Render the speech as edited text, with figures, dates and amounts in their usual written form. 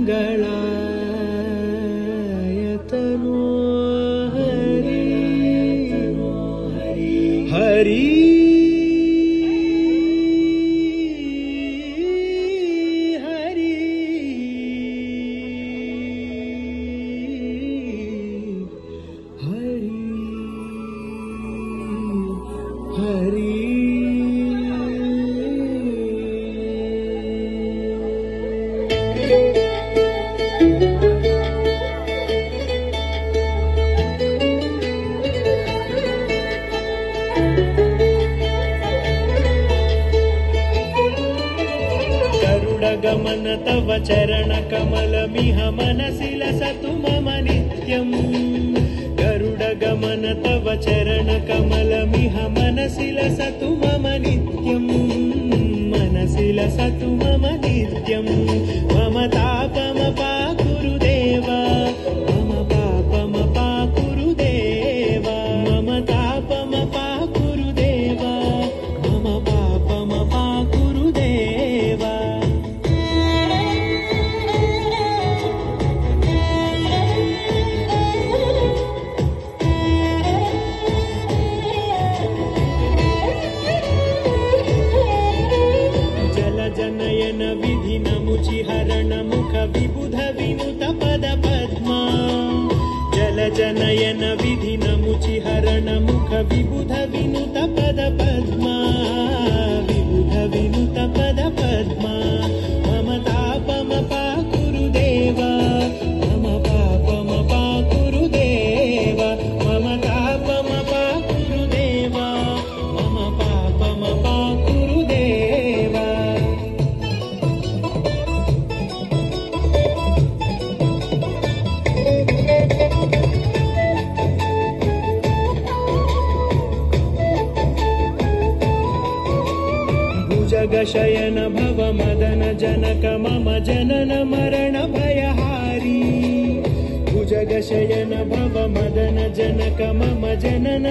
मंगलायतनो हरि हरि गमन तव चरण कमलमिह मनसि लसतु मम नित्यम् गरुड गमन तव चरण कमलमिह मनसि लसतु मम नित्यम् मनसि लसतु मम नित्यम् मम तापमपाकुरु देवा मम पापमपाकुरु देवा मम तापमपाकुरु देवा मम पापमपाकुरु देवा जनयन विधि नमुचि हरण मुख विबुध विनुत पद पद्मा जल जनयन विधि नमुचि हरण मुख विबुध विनुत पद पद्मा विबुध विनुत पद पद्मा मम तापमपाकुरु देवा मम पापमपाकुरु देवा मम तापमपाकुरु देवा मम पापमपाकुरु देवा जगशयन भव मदन जनक मम जनन मरण भयहारी भुजगशयन भव मदन जनक मम जनन